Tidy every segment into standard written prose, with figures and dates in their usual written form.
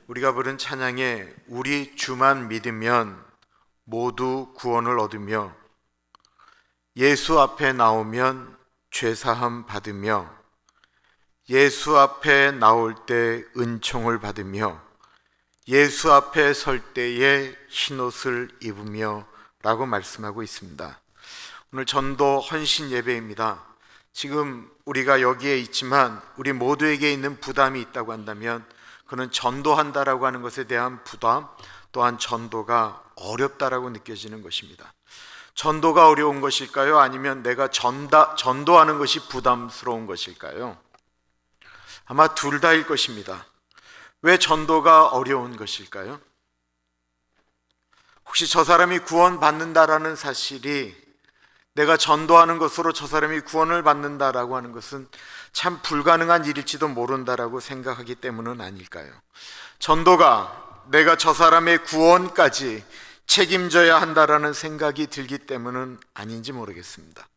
우리가 부른 찬양에 우리 주만 믿으면 모두 구원을 얻으며 예수 앞에 나오면 죄사함 받으며 예수 앞에 나올 때 은총을 받으며 예수 앞에 설 때에 흰옷을 입으며 라고 말씀하고 있습니다. 오늘 전도 헌신 예배입니다. 지금 우리가 여기에 있지만 우리 모두에게 있는 부담이 있다고 한다면 그는 전도한다라고 하는 것에 대한 부담, 또한 전도가 어렵다라고 느껴지는 것입니다. 전도가 어려운 것일까요? 아니면 내가 전도하는 것이 부담스러운 것일까요? 아마 둘 다일 것입니다. 왜 전도가 어려운 것일까요? 혹시 저 사람이 구원받는다라는 사실이 내가 전도하는 것으로 저 사람이 구원을 받는다라고 하는 것은 참 불가능한 일일지도 모른다라고 생각하기 때문은 아닐까요? 전도가 내가 저 사람의 구원까지 책임져야 한다라는 생각이 들기 때문은 아닌지 모르겠습니다.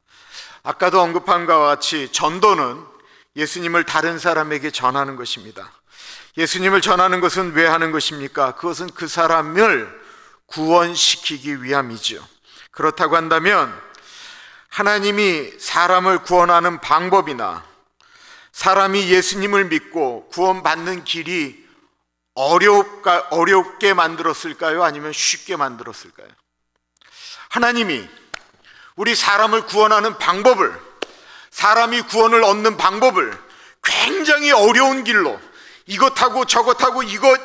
아까도 언급한 것과 같이 전도는 예수님을 다른 사람에게 전하는 것입니다. 예수님을 전하는 것은 왜 하는 것입니까? 그것은 그 사람을 구원시키기 위함이죠. 그렇다고 한다면 하나님이 사람을 구원하는 방법이나 사람이 예수님을 믿고 구원받는 길이 어렵게 만들었을까요? 아니면 쉽게 만들었을까요? 하나님이 우리 사람을 구원하는 방법을, 사람이 구원을 얻는 방법을 굉장히 어려운 길로 이것하고 저것하고 이것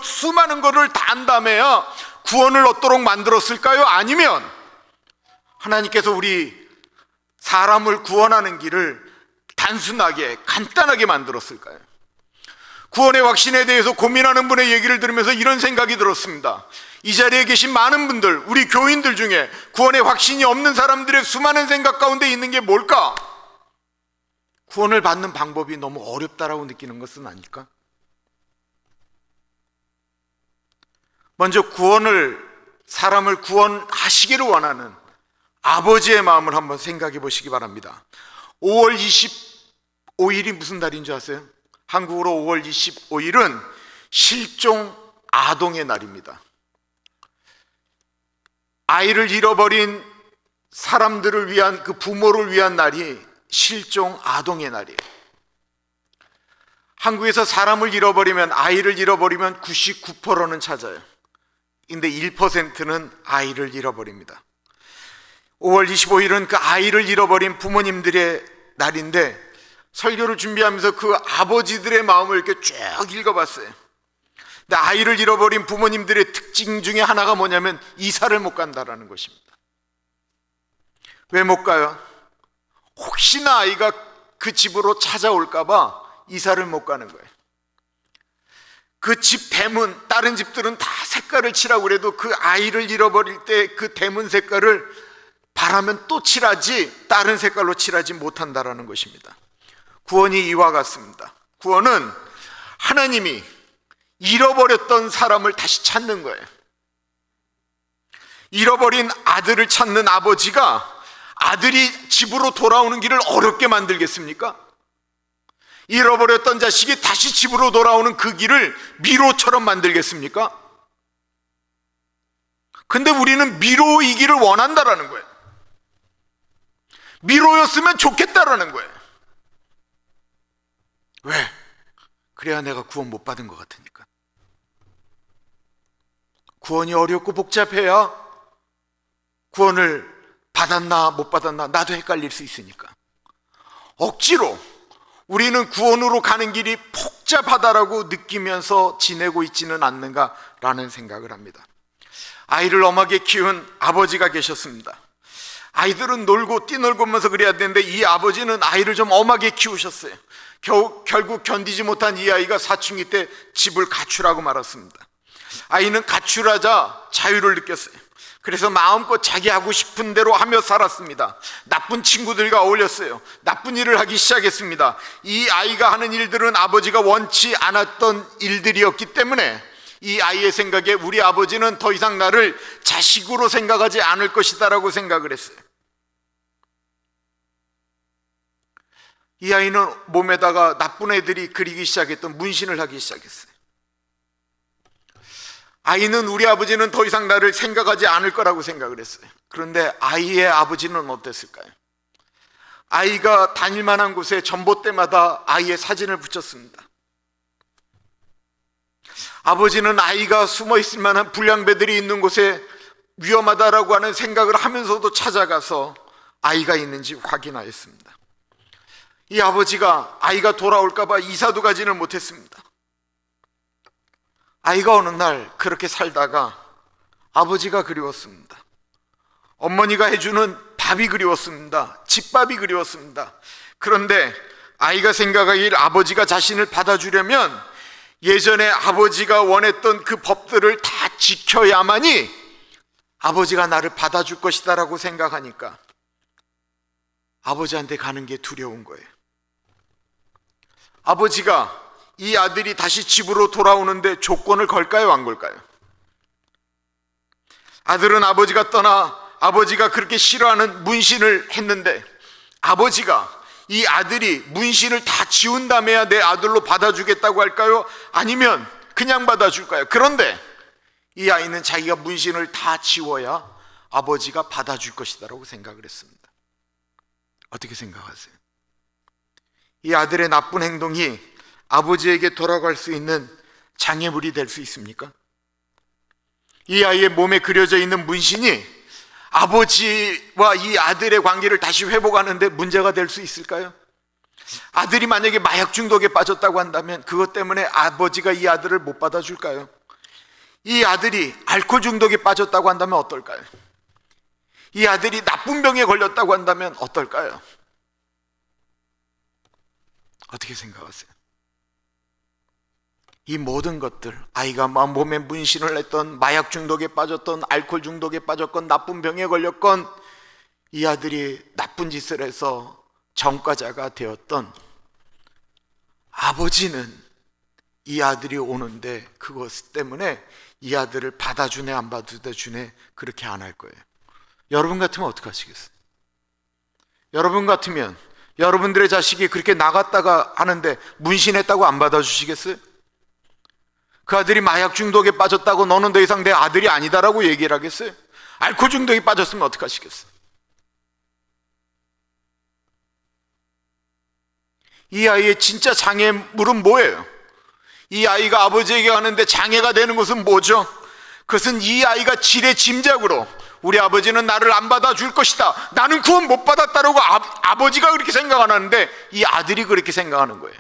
수많은 것을 다 한다며야 구원을 얻도록 만들었을까요? 아니면 하나님께서 우리 사람을 구원하는 길을 단순하게 간단하게 만들었을까요? 구원의 확신에 대해서 고민하는 분의 얘기를 들으면서 이런 생각이 들었습니다. 이 자리에 계신 많은 분들, 우리 교인들 중에 구원의 확신이 없는 사람들의 수많은 생각 가운데 있는 게 뭘까? 구원을 받는 방법이 너무 어렵다라고 느끼는 것은 아닐까? 먼저 사람을 구원하시기를 원하는 아버지의 마음을 한번 생각해 보시기 바랍니다. 5월 25일이 무슨 달인 줄 아세요? 한국으로 5월 25일은 실종 아동의 날입니다. 아이를 잃어버린 사람들을 위한, 그 부모를 위한 날이 실종 아동의 날이에요. 한국에서 사람을 잃어버리면, 아이를 잃어버리면 99%는 찾아요. 근데 1%는 아이를 잃어버립니다. 5월 25일은 그 아이를 잃어버린 부모님들의 날인데, 설교를 준비하면서 그 아버지들의 마음을 이렇게 쭉 읽어봤어요. 근데 아이를 잃어버린 부모님들의 특징 중에 하나가 뭐냐면 이사를 못 간다라는 것입니다. 왜 못 가요? 혹시나 아이가 그 집으로 찾아올까봐 이사를 못 가는 거예요. 그 집 대문, 다른 집들은 다 색깔을 칠하고 그래도 그 아이를 잃어버릴 때 그 대문 색깔을 바라면 또 칠하지, 다른 색깔로 칠하지 못한다라는 것입니다. 구원이 이와 같습니다. 구원은 하나님이 잃어버렸던 사람을 다시 찾는 거예요. 잃어버린 아들을 찾는 아버지가 아들이 집으로 돌아오는 길을 어렵게 만들겠습니까? 잃어버렸던 자식이 다시 집으로 돌아오는 그 길을 미로처럼 만들겠습니까? 근데 우리는 미로이기를 원한다라는 거예요. 미로였으면 좋겠다라는 거예요. 왜? 그래야 내가 구원 못 받은 것 같으니까. 구원이 어렵고 복잡해야 구원을 받았나 못 받았나 나도 헷갈릴 수 있으니까. 억지로 우리는 구원으로 가는 길이 복잡하다라고 느끼면서 지내고 있지는 않는가라는 생각을 합니다. 아이를 엄하게 키운 아버지가 계셨습니다. 아이들은 놀고 뛰놀고면서 그래야 되는데 이 아버지는 아이를 좀 엄하게 키우셨어요. 결국 견디지 못한 이 아이가 사춘기 때 집을 가출하고 말았습니다. 아이는 가출하자 자유를 느꼈어요. 그래서 마음껏 자기 하고 싶은 대로 하며 살았습니다. 나쁜 친구들과 어울렸어요. 나쁜 일을 하기 시작했습니다. 이 아이가 하는 일들은 아버지가 원치 않았던 일들이었기 때문에 이 아이의 생각에 우리 아버지는 더 이상 나를 자식으로 생각하지 않을 것이다 라고 생각을 했어요. 이 아이는 몸에다가 나쁜 애들이 그리기 시작했던 문신을 하기 시작했어요. 아이는 우리 아버지는 더 이상 나를 생각하지 않을 거라고 생각을 했어요. 그런데 아이의 아버지는 어땠을까요? 아이가 다닐 만한 곳에 전봇대마다 아이의 사진을 붙였습니다. 아버지는 아이가 숨어 있을 만한 불량배들이 있는 곳에 위험하다라고 하는 생각을 하면서도 찾아가서 아이가 있는지 확인하였습니다. 이 아버지가 아이가 돌아올까봐 이사도 가지를 못했습니다. 아이가 어느 날 그렇게 살다가 아버지가 그리웠습니다. 어머니가 해주는 밥이 그리웠습니다. 집밥이 그리웠습니다. 그런데 아이가 생각하길 아버지가 자신을 받아주려면 예전에 아버지가 원했던 그 법들을 다 지켜야만이 아버지가 나를 받아줄 것이다 라고 생각하니까 아버지한테 가는 게 두려운 거예요. 아버지가 이 아들이 다시 집으로 돌아오는데 조건을 걸까요, 안 걸까요? 아들은 아버지가 떠나 아버지가 그렇게 싫어하는 문신을 했는데 아버지가 이 아들이 문신을 다 지운 다음에야 내 아들로 받아주겠다고 할까요? 아니면 그냥 받아줄까요? 그런데 이 아이는 자기가 문신을 다 지워야 아버지가 받아줄 것이다 라고 생각을 했습니다. 어떻게 생각하세요? 이 아들의 나쁜 행동이 아버지에게 돌아갈 수 있는 장애물이 될 수 있습니까? 이 아이의 몸에 그려져 있는 문신이 아버지와 이 아들의 관계를 다시 회복하는데 문제가 될 수 있을까요? 아들이 만약에 마약 중독에 빠졌다고 한다면 그것 때문에 아버지가 이 아들을 못 받아줄까요? 이 아들이 알코올 중독에 빠졌다고 한다면 어떨까요? 이 아들이 나쁜 병에 걸렸다고 한다면 어떨까요? 어떻게 생각하세요? 이 모든 것들, 아이가 몸에 문신을 했던, 마약 중독에 빠졌던, 알코올 중독에 빠졌건, 나쁜 병에 걸렸건, 이 아들이 나쁜 짓을 해서 전과자가 되었던, 아버지는 이 아들이 오는데 그것 때문에 이 아들을 받아주네 안 받아주네 그렇게 안 할 거예요. 여러분 같으면 어떻게 하시겠어요? 여러분 같으면 여러분들의 자식이 그렇게 나갔다가 하는데 문신했다고 안 받아주시겠어요? 그 아들이 마약 중독에 빠졌다고 너는 더 이상 내 아들이 아니다라고 얘기를 하겠어요? 알코올 중독에 빠졌으면 어떻게 하시겠어요? 이 아이의 진짜 장애물은 뭐예요? 이 아이가 아버지에게 가는데 장애가 되는 것은 뭐죠? 그것은 이 아이가 지레짐작으로 우리 아버지는 나를 안 받아줄 것이다, 나는 구원 못 받았다라고 아버지가 그렇게 생각 안 하는데 이 아들이 그렇게 생각하는 거예요.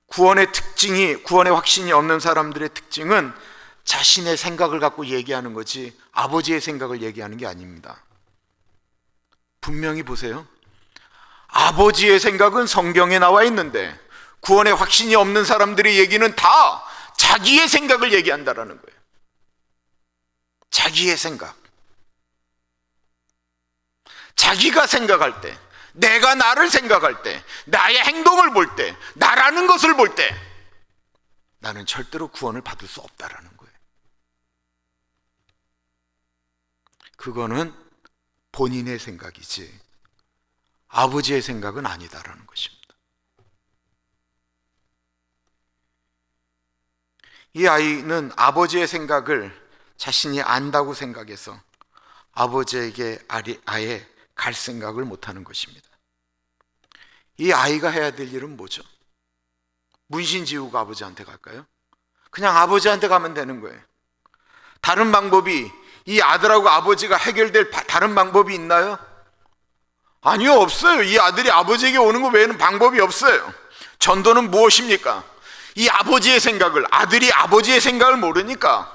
구원의 특징이, 구원의 확신이 없는 사람들의 특징은 자신의 생각을 갖고 얘기하는 거지 아버지의 생각을 얘기하는 게 아닙니다. 분명히 보세요. 아버지의 생각은 성경에 나와 있는데 구원의 확신이 없는 사람들의 얘기는 다 자기의 생각을 얘기한다라는 거예요. 자기의 생각. 자기가 생각할 때, 내가 나를 생각할 때, 나의 행동을 볼 때, 나라는 것을 볼 때 나는 절대로 구원을 받을 수 없다라는 거예요. 그거는 본인의 생각이지 아버지의 생각은 아니다라는 것입니다. 이 아이는 아버지의 생각을 자신이 안다고 생각해서 아버지에게 아예 갈 생각을 못하는 것입니다. 이 아이가 해야 될 일은 뭐죠? 문신 지우고 아버지한테 갈까요? 그냥 아버지한테 가면 되는 거예요. 다른 방법이, 이 아들하고 아버지가 해결될 다른 방법이 있나요? 아니요, 없어요. 이 아들이 아버지에게 오는 것 외에는 방법이 없어요. 전도는 무엇입니까? 이 아버지의 생각을, 아들이 아버지의 생각을 모르니까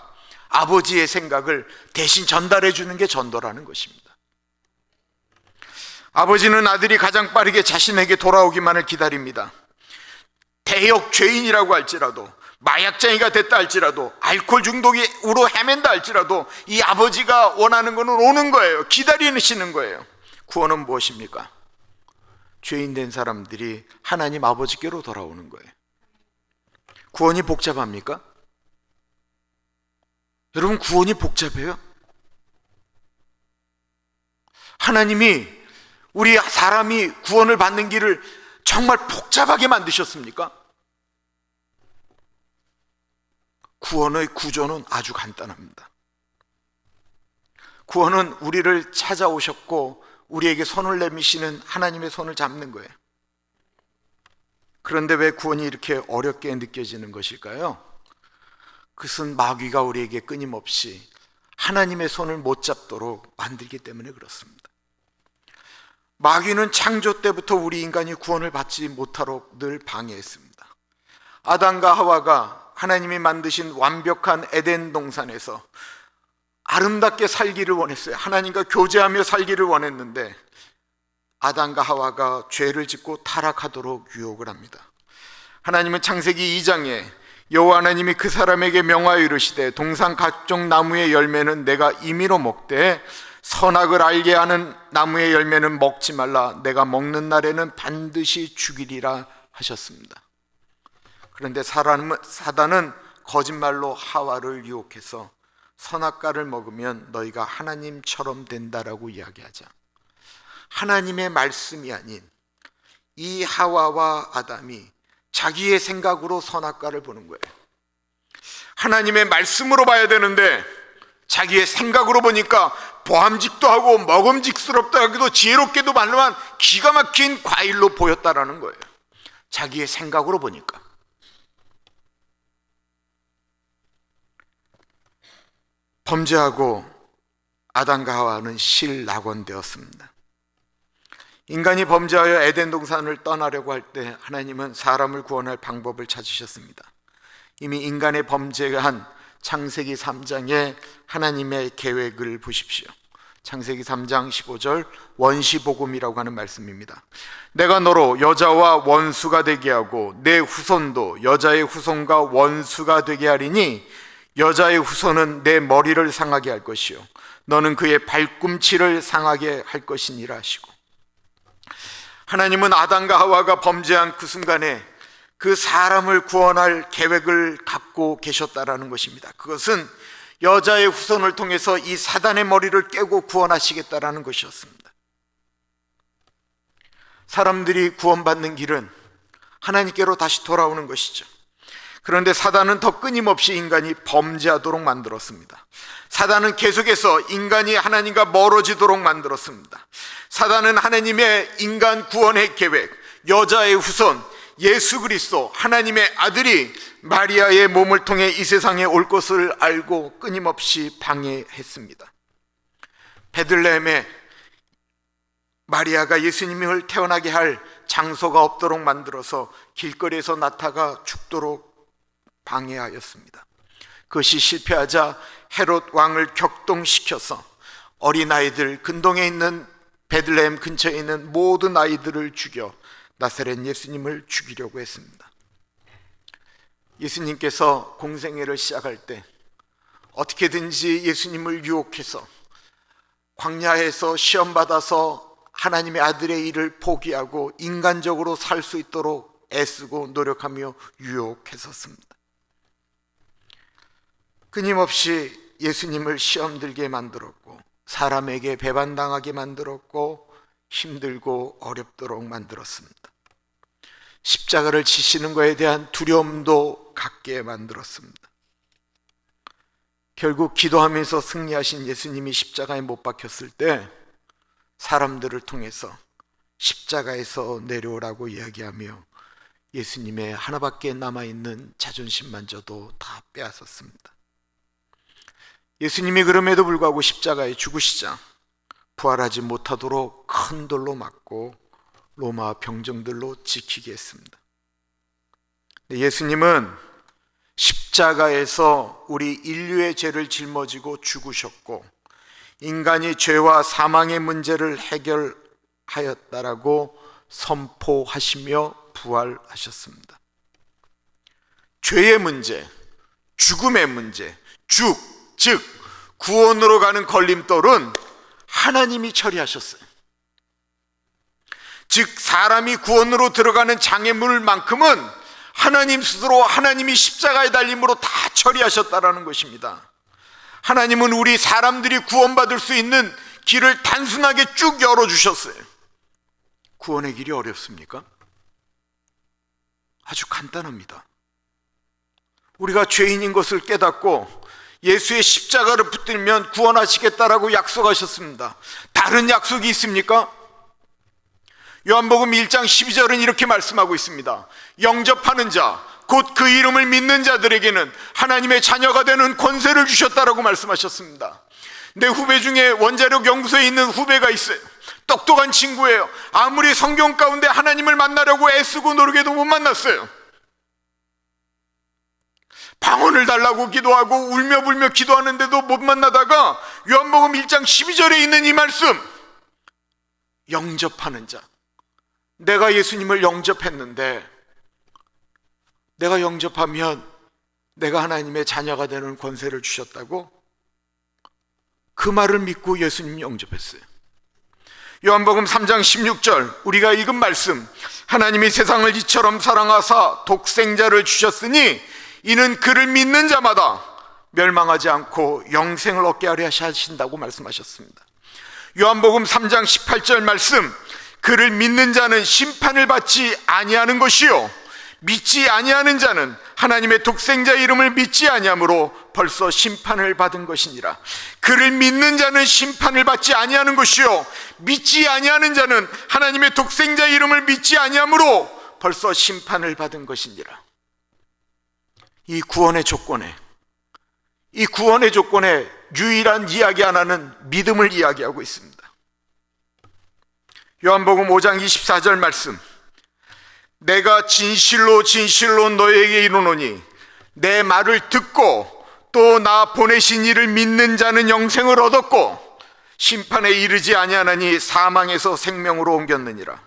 아버지의 생각을 대신 전달해 주는 게 전도라는 것입니다. 아버지는 아들이 가장 빠르게 자신에게 돌아오기만을 기다립니다. 대역 죄인이라고 할지라도, 마약쟁이가 됐다 할지라도, 알코올 중독으로 헤맨다 할지라도 이 아버지가 원하는 것은 오는 거예요. 기다리시는 거예요. 구원은 무엇입니까? 죄인 된 사람들이 하나님 아버지께로 돌아오는 거예요. 구원이 복잡합니까? 여러분, 구원이 복잡해요? 하나님이 우리 사람이 구원을 받는 길을 정말 복잡하게 만드셨습니까? 구원의 구조는 아주 간단합니다. 구원은 우리를 찾아오셨고 우리에게 손을 내미시는 하나님의 손을 잡는 거예요. 그런데 왜 구원이 이렇게 어렵게 느껴지는 것일까요? 그것은 마귀가 우리에게 끊임없이 하나님의 손을 못 잡도록 만들기 때문에 그렇습니다. 마귀는 창조 때부터 우리 인간이 구원을 받지 못하도록 늘 방해했습니다. 아담과 하와가 하나님이 만드신 완벽한 에덴 동산에서 아름답게 살기를 원했어요. 하나님과 교제하며 살기를 원했는데 아담과 하와가 죄를 짓고 타락하도록 유혹을 합니다. 하나님은 창세기 2장에 여호와 하나님이 그 사람에게 명하여 이르시되 동산 각종 나무의 열매는 내가 임의로 먹되 선악을 알게 하는 나무의 열매는 먹지 말라. 내가 먹는 날에는 반드시 죽이리라 하셨습니다. 그런데 사단은 거짓말로 하와를 유혹해서 선악과를 먹으면 너희가 하나님처럼 된다라고 이야기하자 하나님의 말씀이 아닌 이 하와와 아담이 자기의 생각으로 선악과를 보는 거예요. 하나님의 말씀으로 봐야 되는데 자기의 생각으로 보니까 보암직도 하고 먹음직스럽다 하기도 지혜롭게도 말로만 기가 막힌 과일로 보였다라는 거예요. 자기의 생각으로 보니까. 범죄하고 아담과 하와는 실낙원되었습니다. 인간이 범죄하여 에덴 동산을 떠나려고 할 때 하나님은 사람을 구원할 방법을 찾으셨습니다. 이미 인간의 범죄한 창세기 3장의 하나님의 계획을 보십시오. 창세기 3장 15절 원시복음이라고 하는 말씀입니다. 내가 너로 여자와 원수가 되게 하고 내 후손도 여자의 후손과 원수가 되게 하리니 여자의 후손은 내 머리를 상하게 할 것이요 너는 그의 발꿈치를 상하게 할 것이니라 하시고, 하나님은 아담과 하와가 범죄한 그 순간에 그 사람을 구원할 계획을 갖고 계셨다라는 것입니다. 그것은 여자의 후손을 통해서 이 사단의 머리를 깨고 구원하시겠다라는 것이었습니다. 사람들이 구원받는 길은 하나님께로 다시 돌아오는 것이죠. 그런데 사단은 더 끊임없이 인간이 범죄하도록 만들었습니다. 사단은 계속해서 인간이 하나님과 멀어지도록 만들었습니다. 사단은 하나님의 인간 구원의 계획, 여자의 후손 예수 그리스도 하나님의 아들이 마리아의 몸을 통해 이 세상에 올 것을 알고 끊임없이 방해했습니다. 베들레헴에 마리아가 예수님을 태어나게 할 장소가 없도록 만들어서 길거리에서 낳다가 죽도록 방해하였습니다. 그것이 실패하자 헤롯 왕을 격동시켜서 어린아이들, 근동에 있는 베들레헴 근처에 있는 모든 아이들을 죽여 나사렛 예수님을 죽이려고 했습니다. 예수님께서 공생애를 시작할 때 어떻게든지 예수님을 유혹해서 광야에서 시험받아서 하나님의 아들의 일을 포기하고 인간적으로 살 수 있도록 애쓰고 노력하며 유혹했었습니다. 끊임없이 예수님을 시험 들게 만들었고 사람에게 배반당하게 만들었고 힘들고 어렵도록 만들었습니다. 십자가를 지시는 것에 대한 두려움도 갖게 만들었습니다. 결국 기도하면서 승리하신 예수님이 십자가에 못 박혔을 때 사람들을 통해서 십자가에서 내려오라고 이야기하며 예수님의 하나밖에 남아있는 자존심만저도 다 빼앗았습니다. 예수님이 그럼에도 불구하고 십자가에 죽으시자 부활하지 못하도록 큰 돌로 맞고 로마 병정들로 지키게 했습니다. 예수님은 십자가에서 우리 인류의 죄를 짊어지고 죽으셨고 인간이 죄와 사망의 문제를 해결하였다라고 선포하시며 부활하셨습니다. 죄의 문제, 죽음의 문제, 즉 구원으로 가는 걸림돌은 하나님이 처리하셨어요. 즉 사람이 구원으로 들어가는 장애물만큼은 하나님 스스로 하나님이 십자가에 달림으로 다 처리하셨다라는 것입니다. 하나님은 우리 사람들이 구원받을 수 있는 길을 단순하게 쭉 열어주셨어요. 구원의 길이 어렵습니까? 아주 간단합니다. 우리가 죄인인 것을 깨닫고 예수의 십자가를 붙들면 구원하시겠다라고 약속하셨습니다. 다른 약속이 있습니까? 요한복음 1장 12절은 이렇게 말씀하고 있습니다. 영접하는 자, 곧 그 이름을 믿는 자들에게는 하나님의 자녀가 되는 권세를 주셨다라고 말씀하셨습니다. 내 후배 중에 원자력 연구소에 있는 후배가 있어요. 똑똑한 친구예요. 아무리 성경 가운데 하나님을 만나려고 애쓰고 노력해도 못 만났어요. 방언을 달라고 기도하고 울며 불며 기도하는데도 못 만나다가 요한복음 1장 12절에 있는 이 말씀, 영접하는 자, 내가 예수님을 영접했는데 내가 영접하면 내가 하나님의 자녀가 되는 권세를 주셨다고? 그 말을 믿고 예수님 영접했어요. 요한복음 3장 16절 우리가 읽은 말씀, 하나님이 세상을 이처럼 사랑하사 독생자를 주셨으니 이는 그를 믿는 자마다 멸망하지 않고 영생을 얻게 하려 하신다고 말씀하셨습니다. 요한복음 3장 18절 말씀, 그를 믿는 자는 심판을 받지 아니하는 것이요 믿지 아니하는 자는 하나님의 독생자 이름을 믿지 아니하므로 벌써 심판을 받은 것이니라. 그를 믿는 자는 심판을 받지 아니하는 것이요 믿지 아니하는 자는 하나님의 독생자 이름을 믿지 아니하므로 벌써 심판을 받은 것이니라. 이 구원의 조건에 유일한 이야기 하나는 믿음을 이야기하고 있습니다. 요한복음 5장 24절 말씀, 내가 진실로 진실로 너에게 이르노니 내 말을 듣고 또 나 보내신 이를 믿는 자는 영생을 얻었고 심판에 이르지 아니하나니 사망에서 생명으로 옮겼느니라.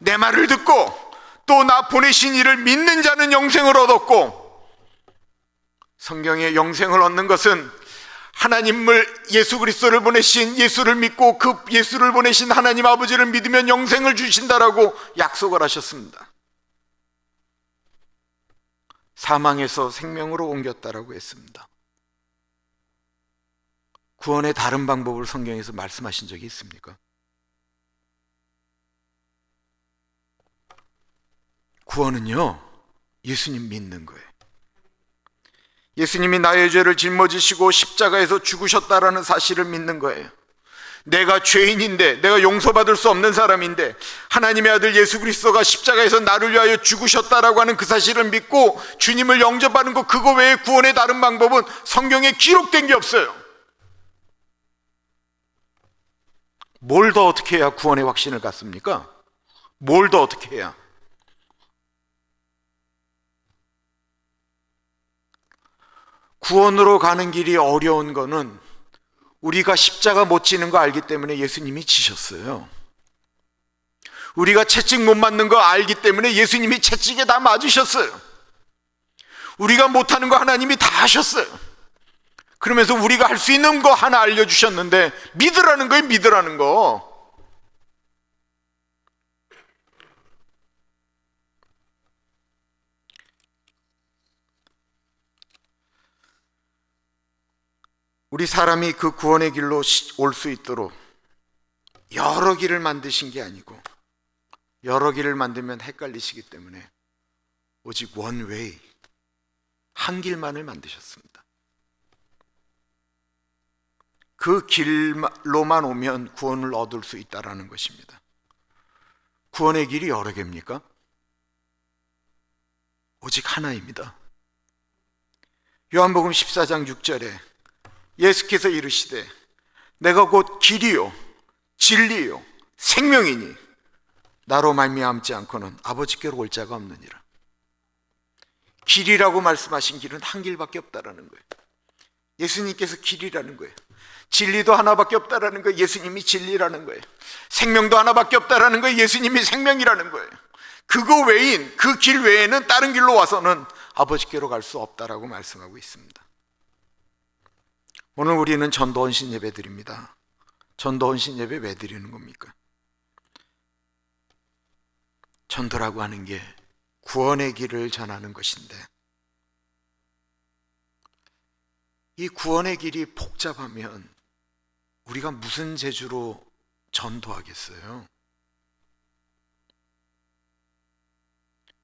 내 말을 듣고 또 나 보내신 이를 믿는 자는 영생을 얻었고, 성경에 영생을 얻는 것은 하나님을, 예수 그리스도를 보내신 예수를 믿고 그 예수를 보내신 하나님 아버지를 믿으면 영생을 주신다라고 약속을 하셨습니다. 사망에서 생명으로 옮겼다라고 했습니다. 구원의 다른 방법을 성경에서 말씀하신 적이 있습니까? 구원은요, 예수님 믿는 거예요. 예수님이 나의 죄를 짊어지시고 십자가에서 죽으셨다라는 사실을 믿는 거예요. 내가 죄인인데, 내가 용서받을 수 없는 사람인데 하나님의 아들 예수 그리스도가 십자가에서 나를 위하여 죽으셨다라고 하는 그 사실을 믿고 주님을 영접하는 것, 그거 외에 구원의 다른 방법은 성경에 기록된 게 없어요. 뭘 더 어떻게 해야 구원의 확신을 갖습니까? 뭘 더 어떻게 해야? 구원으로 가는 길이 어려운 거는 우리가 십자가 못 지는 거 알기 때문에 예수님이 지셨어요. 우리가 채찍 못 맞는 거 알기 때문에 예수님이 채찍에 다 맞으셨어요. 우리가 못하는 거 하나님이 다 하셨어요. 그러면서 우리가 할 수 있는 거 하나 알려주셨는데 믿으라는 거예요. 믿으라는 거. 우리 사람이 그 구원의 길로 올 수 있도록 여러 길을 만드신 게 아니고, 여러 길을 만들면 헷갈리시기 때문에 오직 원 웨이, 한 길만을 만드셨습니다. 그 길로만 오면 구원을 얻을 수 있다는 것입니다. 구원의 길이 여러 개입니까? 오직 하나입니다. 요한복음 14장 6절에 예수께서 이르시되 내가 곧 길이요 진리요 생명이니 나로 말미암지 않고는 아버지께로 올 자가 없느니라. 길이라고 말씀하신 길은 한 길밖에 없다라는 거예요. 예수님께서 길이라는 거예요. 진리도 하나밖에 없다라는 거예요. 예수님이 진리라는 거예요. 생명도 하나밖에 없다라는 거예요. 예수님이 생명이라는 거예요. 그거 외인, 그 길 외에는 다른 길로 와서는 아버지께로 갈 수 없다라고 말씀하고 있습니다. 오늘 우리는 전도 헌신 예배 드립니다. 전도 헌신 예배 왜 드리는 겁니까? 전도라고 하는 게 구원의 길을 전하는 것인데, 이 구원의 길이 복잡하면 우리가 무슨 재주로 전도하겠어요?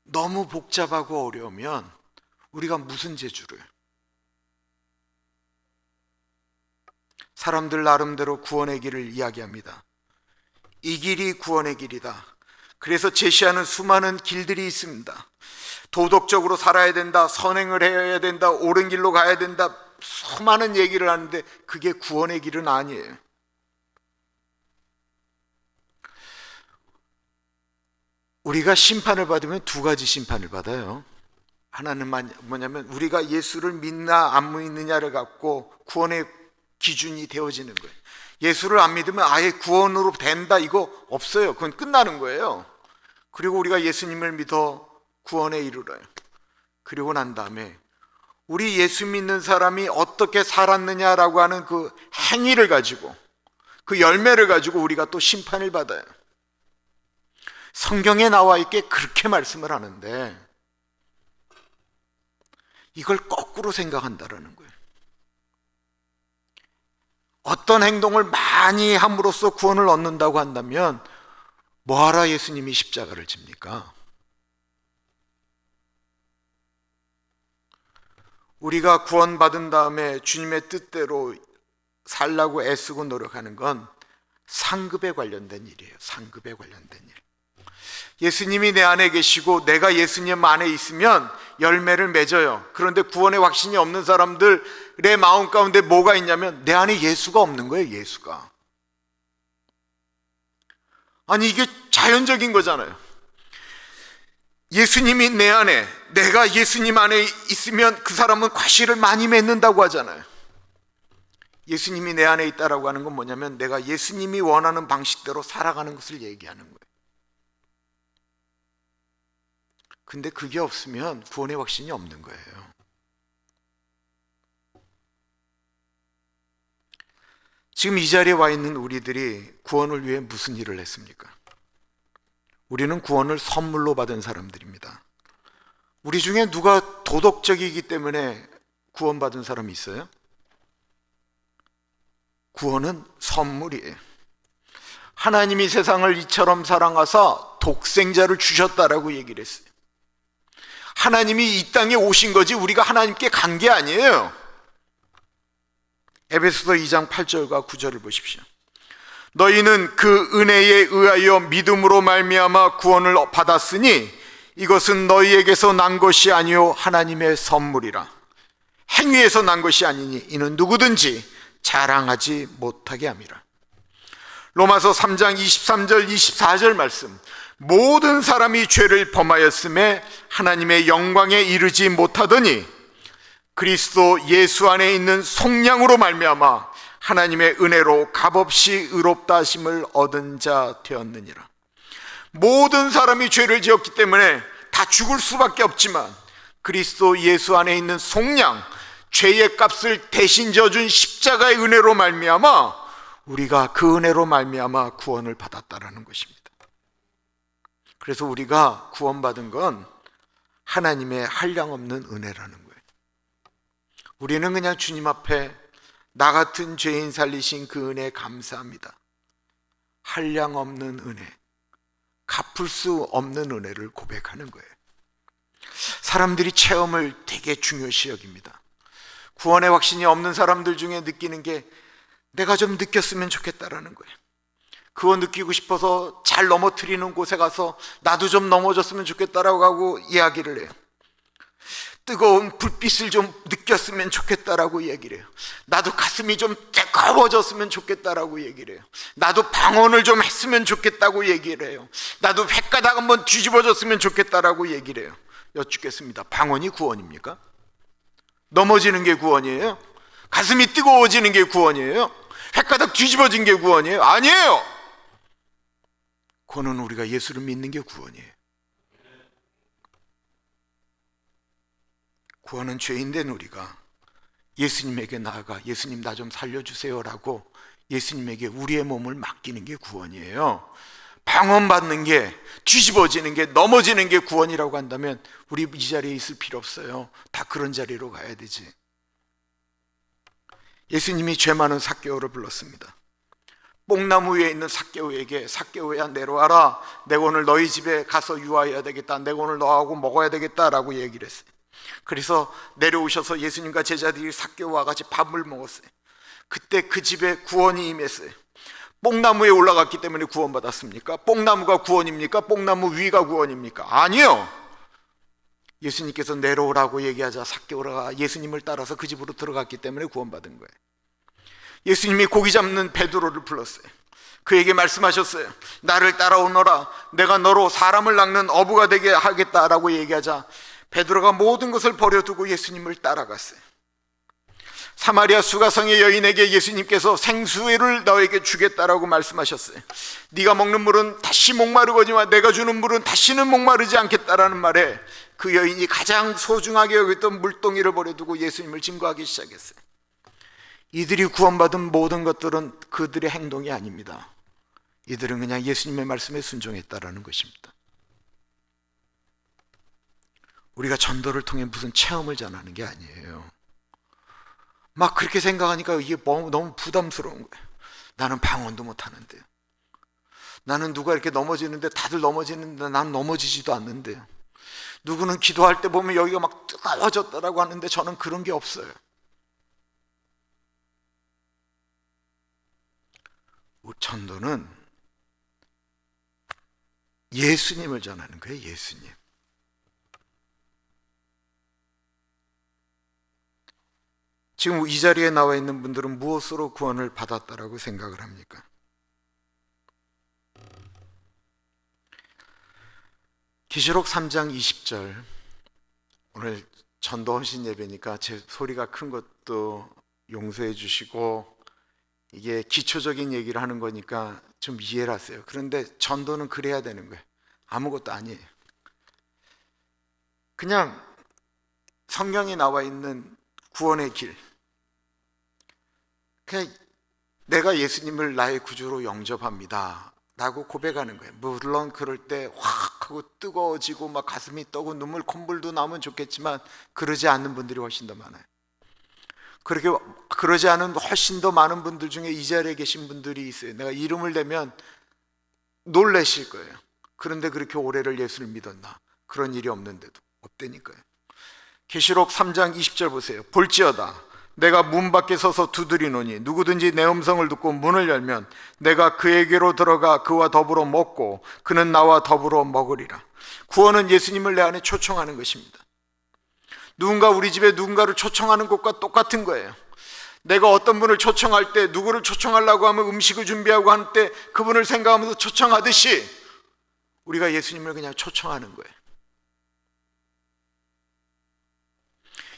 너무 복잡하고 어려우면 우리가 무슨 재주를? 사람들 나름대로 구원의 길을 이야기합니다. 이 길이 구원의 길이다. 그래서 제시하는 수많은 길들이 있습니다. 도덕적으로 살아야 된다, 선행을 해야 된다, 옳은 길로 가야 된다, 수많은 얘기를 하는데 그게 구원의 길은 아니에요. 우리가 심판을 받으면 두 가지 심판을 받아요. 하나는 뭐냐면 우리가 예수를 믿나 안 믿느냐를 갖고 구원의 기준이 되어지는 거예요. 예수를 안 믿으면 아예 구원으로 된다 이거 없어요. 그건 끝나는 거예요. 그리고 우리가 예수님을 믿어 구원에 이르러요. 그리고 난 다음에 우리 예수 믿는 사람이 어떻게 살았느냐라고 하는 그 행위를 가지고, 그 열매를 가지고 우리가 또 심판을 받아요. 성경에 나와 있게 그렇게 말씀을 하는데 이걸 거꾸로 생각한다라는 거예요. 어떤 행동을 많이 함으로써 구원을 얻는다고 한다면 뭐하러 예수님이 십자가를 집니까? 우리가 구원받은 다음에 주님의 뜻대로 살라고 애쓰고 노력하는 건 상급에 관련된 일이에요. 상급에 관련된 일. 예수님이 내 안에 계시고 내가 예수님 안에 있으면 열매를 맺어요. 그런데 구원의 확신이 없는 사람들의 마음 가운데 뭐가 있냐면 내 안에 예수가 없는 거예요. 예수가. 아니 이게 자연적인 거잖아요. 예수님이 내 안에, 내가 예수님 안에 있으면 그 사람은 과실을 많이 맺는다고 하잖아요. 예수님이 내 안에 있다라고 하는 건 뭐냐면 내가 예수님이 원하는 방식대로 살아가는 것을 얘기하는 거예요. 근데 그게 없으면 구원의 확신이 없는 거예요. 지금 이 자리에 와 있는 우리들이 구원을 위해 무슨 일을 했습니까? 우리는 구원을 선물로 받은 사람들입니다. 우리 중에 누가 도덕적이기 때문에 구원받은 사람이 있어요? 구원은 선물이에요. 하나님이 세상을 이처럼 사랑하사 독생자를 주셨다라고 얘기를 했어요. 하나님이 이 땅에 오신 거지 우리가 하나님께 간 게 아니에요. 에베소서 2장 8절과 9절을 보십시오. 너희는 그 은혜에 의하여 믿음으로 말미암아 구원을 받았으니 이것은 너희에게서 난 것이 아니요 하나님의 선물이라. 행위에서 난 것이 아니니 이는 누구든지 자랑하지 못하게 함이라. 로마서 3장 23절 24절 말씀. 모든 사람이 죄를 범하였음에 하나님의 영광에 이르지 못하더니 그리스도 예수 안에 있는 속량으로 말미암아 하나님의 은혜로 값없이 의롭다 하심을 얻은 자 되었느니라. 모든 사람이 죄를 지었기 때문에 다 죽을 수밖에 없지만 그리스도 예수 안에 있는 속량, 죄의 값을 대신 져준 십자가의 은혜로 말미암아 우리가 그 은혜로 말미암아 구원을 받았다라는 것입니다. 그래서 우리가 구원받은 건 하나님의 한량없는 은혜라는 거예요. 우리는 그냥 주님 앞에 나 같은 죄인 살리신 그 은혜에 감사합니다. 한량없는 은혜, 갚을 수 없는 은혜를 고백하는 거예요. 사람들이 체험을 되게 중요시 여깁니다. 구원의 확신이 없는 사람들 중에 느끼는 게 내가 좀 느꼈으면 좋겠다라는 거예요. 그거 느끼고 싶어서 잘 넘어뜨리는 곳에 가서 나도 좀 넘어졌으면 좋겠다라고 하고 이야기를 해요. 뜨거운 불빛을 좀 느꼈으면 좋겠다라고 얘기를 해요. 나도 가슴이 좀 뜨거워졌으면 좋겠다라고 얘기를 해요. 나도 방언을 좀 했으면 좋겠다고 얘기를 해요. 나도 횟가닥 한번 뒤집어졌으면 좋겠다라고 얘기를 해요. 여쭙겠습니다. 방언이 구원입니까? 넘어지는 게 구원이에요? 가슴이 뜨거워지는 게 구원이에요? 횟가닥 뒤집어진 게 구원이에요? 아니에요. 그거는 우리가 예수를 믿는 게 구원이에요. 구원은 죄인된 우리가 예수님에게 나아가 예수님 나 좀 살려주세요라고 예수님에게 우리의 몸을 맡기는 게 구원이에요. 방언받는 게, 뒤집어지는 게, 넘어지는 게 구원이라고 한다면 우리 이 자리에 있을 필요 없어요. 다 그런 자리로 가야 되지. 예수님이 죄 많은 삭개오를 불렀습니다. 뽕나무 위에 있는 삭개오에게 삭개오야 내려와라, 내가 오늘 너희 집에 가서 유하여야 되겠다, 내가 오늘 너하고 먹어야 되겠다라고 얘기를 했어요. 그래서 내려오셔서 예수님과 제자들이 삭개오와 같이 밥을 먹었어요. 그때 그 집에 구원이 임했어요. 뽕나무에 올라갔기 때문에 구원받았습니까? 뽕나무가 구원입니까? 뽕나무 위가 구원입니까? 아니요. 예수님께서 내려오라고 얘기하자 삭개오가 예수님을 따라서 그 집으로 들어갔기 때문에 구원받은 거예요. 예수님이 고기 잡는 베드로를 불렀어요. 그에게 말씀하셨어요. 나를 따라오너라, 내가 너로 사람을 낚는 어부가 되게 하겠다라고 얘기하자 베드로가 모든 것을 버려두고 예수님을 따라갔어요. 사마리아 수가성의 여인에게 예수님께서 생수를 너에게 주겠다라고 말씀하셨어요. 네가 먹는 물은 다시 목마르거니와 내가 주는 물은 다시는 목마르지 않겠다라는 말에 그 여인이 가장 소중하게 여겼던 물동이를 버려두고 예수님을 증거하기 시작했어요. 이들이 구원받은 모든 것들은 그들의 행동이 아닙니다. 이들은 그냥 예수님의 말씀에 순종했다라는 것입니다. 우리가 전도를 통해 무슨 체험을 전하는 게 아니에요. 막 그렇게 생각하니까 이게 너무 부담스러운 거예요. 나는 방언도 못하는데요, 나는 누가 이렇게 넘어지는데 다들 넘어지는데 난 넘어지지도 않는데요, 누구는 기도할 때 보면 여기가 막 뜨거워졌다라고 하는데 저는 그런 게 없어요. 전도는 예수님을 전하는 거예요. 예수님. 지금 이 자리에 나와 있는 분들은 무엇으로 구원을 받았다라고 생각을 합니까? 계시록 3장 20절. 오늘 전도 헌신 예배니까 제 소리가 큰 것도 용서해 주시고, 이게 기초적인 얘기를 하는 거니까 좀 이해를 하세요. 그런데 전도는 그래야 되는 거예요. 아무것도 아니에요. 그냥 성경에 나와 있는 구원의 길, 그냥 내가 예수님을 나의 구주로 영접합니다 라고 고백하는 거예요. 물론 그럴 때 확 하고 뜨거워지고 막 가슴이 떠고 눈물 콧물도 나면 좋겠지만 그러지 않는 분들이 훨씬 더 많아요. 그러지 않은 훨씬 더 많은 분들 중에 이 자리에 계신 분들이 있어요. 내가 이름을 대면 놀라실 거예요. 그런데 그렇게 오래를 예수를 믿었나? 그런 일이 없는데도 없다니까요. 계시록 3장 20절 보세요. 볼지어다 내가 문 밖에 서서 두드리노니 누구든지 내 음성을 듣고 문을 열면 내가 그에게로 들어가 그와 더불어 먹고 그는 나와 더불어 먹으리라. 구원은 예수님을 내 안에 초청하는 것입니다. 누군가 우리 집에 누군가를 초청하는 것과 똑같은 거예요. 내가 어떤 분을 초청할 때, 누구를 초청하려고 하면 음식을 준비하고 할 때 그분을 생각하면서 초청하듯이 우리가 예수님을 그냥 초청하는 거예요.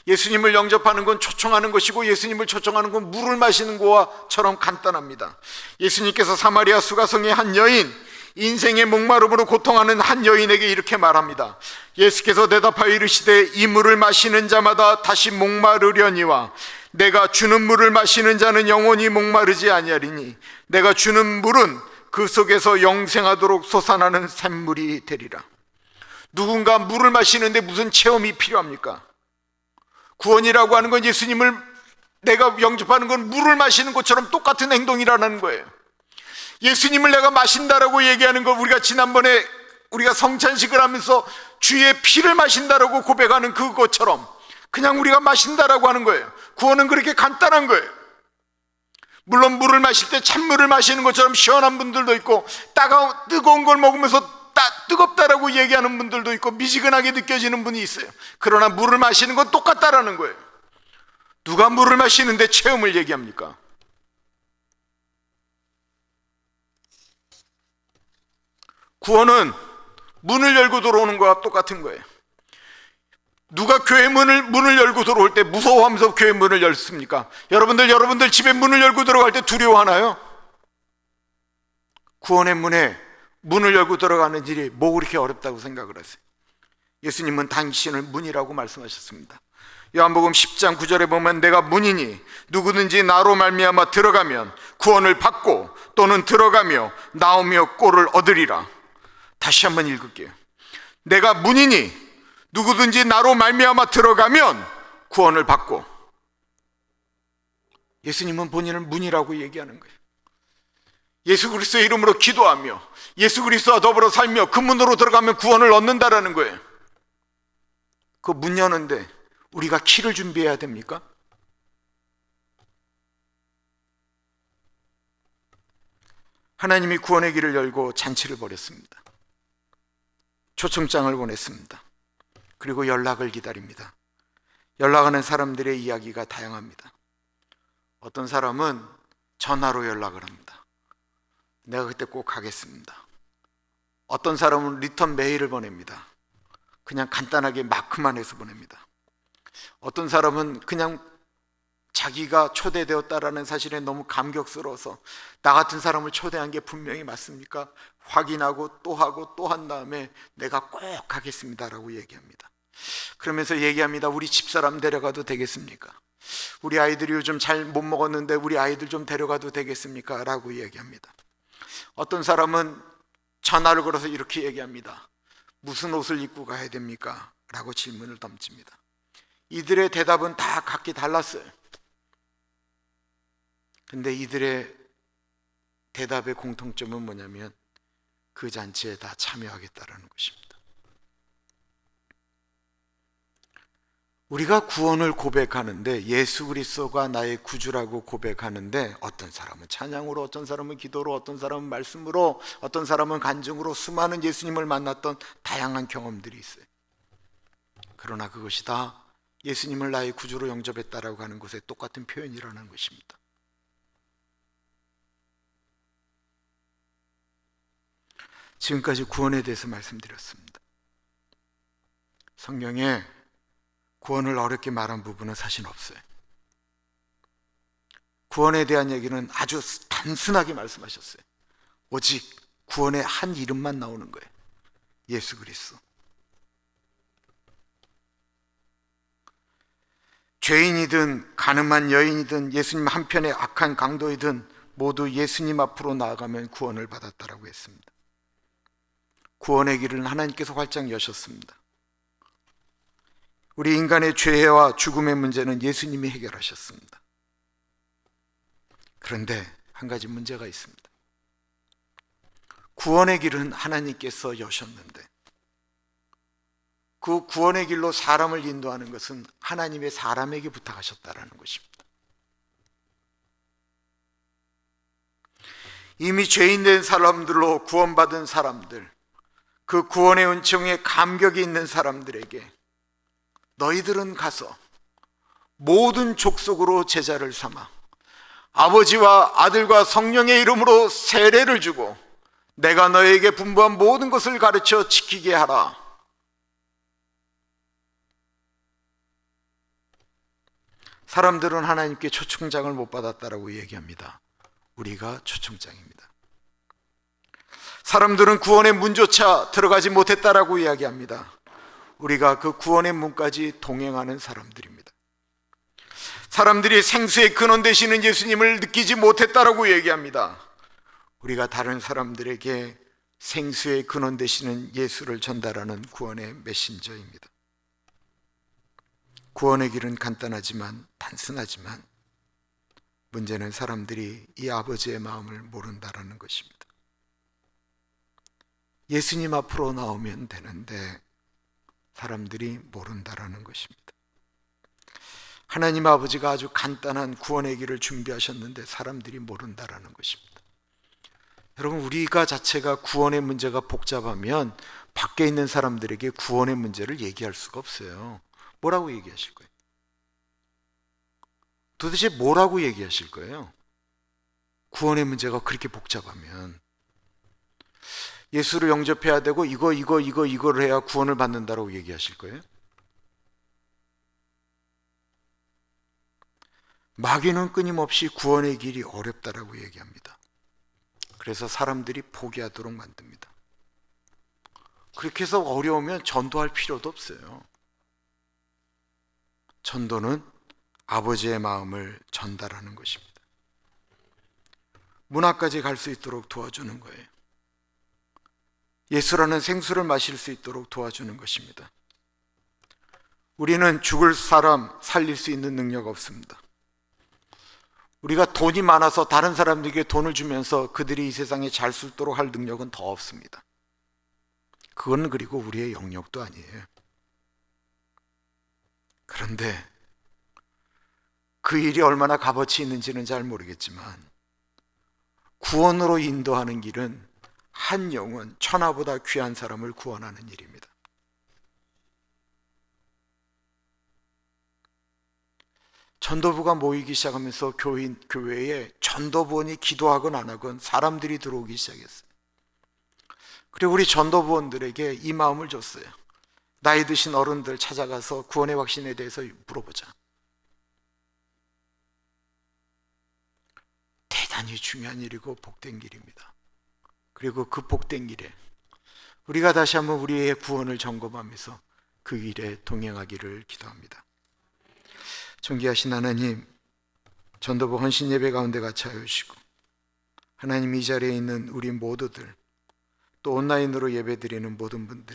예수님을 영접하는 건 초청하는 것이고, 예수님을 초청하는 건 물을 마시는 것처럼 간단합니다. 예수님께서 사마리아 수가성의 한 여인, 인생의 목마름으로 고통하는 한 여인에게 이렇게 말합니다. 예수께서 대답하여 이르시되 이 물을 마시는 자마다 다시 목마르려니와 내가 주는 물을 마시는 자는 영원히 목마르지 아니하리니 내가 주는 물은 그 속에서 영생하도록 솟아나는 샘물이 되리라. 누군가 물을 마시는데 무슨 체험이 필요합니까? 구원이라고 하는 건 예수님을 내가 영접하는 건 물을 마시는 것처럼 똑같은 행동이라는 거예요. 예수님을 내가 마신다라고 얘기하는 거, 우리가 지난번에 우리가 성찬식을 하면서 주의 피를 마신다라고 고백하는 그것처럼 그냥 우리가 마신다라고 하는 거예요. 구원은 그렇게 간단한 거예요. 물론 물을 마실 때 찬물을 마시는 것처럼 시원한 분들도 있고, 뜨거운 걸 먹으면서 뜨겁다라고 얘기하는 분들도 있고, 미지근하게 느껴지는 분이 있어요. 그러나 물을 마시는 건 똑같다라는 거예요. 누가 물을 마시는데 체험을 얘기합니까? 구원은 문을 열고 들어오는 거와 똑같은 거예요. 누가 교회 문을 열고 들어올 때 무서워하면서 교회 문을 열습니까? 여러분들 집에 문을 열고 들어갈 때 두려워하나요? 구원의 문을 열고 들어가는 일이 뭐 그렇게 어렵다고 생각을 하세요? 예수님은 당신을 문이라고 말씀하셨습니다. 요한복음 10장 9절에 보면 내가 문이니 누구든지 나로 말미암아 들어가면 구원을 받고 또는 들어가며 나오며 꼴을 얻으리라. 다시 한번 읽을게요. 내가 문이니 누구든지 나로 말미암아 들어가면 구원을 받고. 예수님은 본인을 문이라고 얘기하는 거예요. 예수 그리스도의 이름으로 기도하며 예수 그리스도와 더불어 살며 그 문으로 들어가면 구원을 얻는다라는 거예요. 그 문 여는데 우리가 키를 준비해야 됩니까? 하나님이 구원의 길을 열고 잔치를 벌였습니다. 초청장을 보냈습니다. 그리고 연락을 기다립니다. 연락하는 사람들의 이야기가 다양합니다. 어떤 사람은 전화로 연락을 합니다. 내가 그때 꼭 가겠습니다. 어떤 사람은 리턴 메일을 보냅니다. 그냥 간단하게 마크만 해서 보냅니다. 어떤 사람은 그냥 자기가 초대되었다라는 사실에 너무 감격스러워서 나 같은 사람을 초대한 게 분명히 맞습니까? 확인하고 또 하고 또 한 다음에 내가 꼭 하겠습니다라고 얘기합니다. 그러면서 얘기합니다. 우리 집사람 데려가도 되겠습니까? 우리 아이들이 요즘 잘 못 먹었는데 우리 아이들 좀 데려가도 되겠습니까? 라고 얘기합니다. 어떤 사람은 전화를 걸어서 이렇게 얘기합니다. 무슨 옷을 입고 가야 됩니까? 라고 질문을 던집니다. 이들의 대답은 다 각기 달랐어요. 근데 이들의 대답의 공통점은 뭐냐면 그 잔치에 다 참여하겠다라는 것입니다. 우리가 구원을 고백하는데 예수 그리스도가 나의 구주라고 고백하는데 어떤 사람은 찬양으로, 어떤 사람은 기도로, 어떤 사람은 말씀으로, 어떤 사람은 간증으로 수많은 예수님을 만났던 다양한 경험들이 있어요. 그러나 그것이 다 예수님을 나의 구주로 영접했다라고 하는 것의 똑같은 표현이라는 것입니다. 지금까지 구원에 대해서 말씀드렸습니다. 성경에 구원을 어렵게 말한 부분은 사실 없어요. 구원에 대한 얘기는 아주 단순하게 말씀하셨어요. 오직 구원의 한 이름만 나오는 거예요. 예수 그리스도. 죄인이든 가늠한 여인이든 예수님 한편의 악한 강도이든 모두 예수님 앞으로 나아가면 구원을 받았다라고 했습니다. 구원의 길은 하나님께서 활짝 여셨습니다. 우리 인간의 죄와 죽음의 문제는 예수님이 해결하셨습니다. 그런데 한 가지 문제가 있습니다. 구원의 길은 하나님께서 여셨는데 그 구원의 길로 사람을 인도하는 것은 하나님의 사람에게 부탁하셨다라는 것입니다. 이미 죄인된 사람들로 구원받은 사람들, 그 구원의 은총에 감격이 있는 사람들에게 너희들은 가서 모든 족속으로 제자를 삼아 아버지와 아들과 성령의 이름으로 세례를 주고 내가 너희에게 분부한 모든 것을 가르쳐 지키게 하라. 사람들은 하나님께 초청장을 못 받았다라고 얘기합니다. 우리가 초청장입니다. 사람들은 구원의 문조차 들어가지 못했다라고 이야기합니다. 우리가 그 구원의 문까지 동행하는 사람들입니다. 사람들이 생수의 근원 되시는 예수님을 느끼지 못했다라고 얘기합니다. 우리가 다른 사람들에게 생수의 근원 되시는 예수를 전달하는 구원의 메신저입니다. 구원의 길은 간단하지만 단순하지만 문제는 사람들이 이 아버지의 마음을 모른다라는 것입니다. 예수님 앞으로 나오면 되는데 사람들이 모른다라는 것입니다. 하나님 아버지가 아주 간단한 구원의 길을 준비하셨는데 사람들이 모른다라는 것입니다. 여러분, 우리가 자체가 구원의 문제가 복잡하면 밖에 있는 사람들에게 구원의 문제를 얘기할 수가 없어요. 뭐라고 얘기하실 거예요? 도대체 뭐라고 얘기하실 거예요? 구원의 문제가 그렇게 복잡하면 예수를 영접해야 되고 이거를 해야 구원을 받는다라고 얘기하실 거예요? 마귀는 끊임없이 구원의 길이 어렵다라고 얘기합니다. 그래서 사람들이 포기하도록 만듭니다. 그렇게 해서 어려우면 전도할 필요도 없어요. 전도는 아버지의 마음을 전달하는 것입니다. 문 앞까지 갈 수 있도록 도와주는 거예요. 예수라는 생수를 마실 수 있도록 도와주는 것입니다. 우리는 죽을 사람 살릴 수 있는 능력 없습니다. 우리가 돈이 많아서 다른 사람들에게 돈을 주면서 그들이 이 세상에 잘 수 있도록 할 능력은 더 없습니다. 그건 그리고 우리의 영역도 아니에요. 그런데 그 일이 얼마나 값어치 있는지는 잘 모르겠지만 구원으로 인도하는 길은 한 영혼, 천하보다 귀한 사람을 구원하는 일입니다. 전도부가 모이기 시작하면서 교회에 전도부원이 기도하건 안 하건 사람들이 들어오기 시작했어요. 그리고 우리 전도부원들에게 이 마음을 줬어요. 나이 드신 어른들 찾아가서 구원의 확신에 대해서 물어보자. 대단히 중요한 일이고 복된 길입니다. 그리고 그 복된 길에 우리가 다시 한번 우리의 구원을 점검하면서 그 길에 동행하기를 기도합니다. 존귀하신 하나님, 전도부 헌신 예배 가운데 같이 하여 주시고 하나님 이 자리에 있는 우리 모두들 또 온라인으로 예배드리는 모든 분들의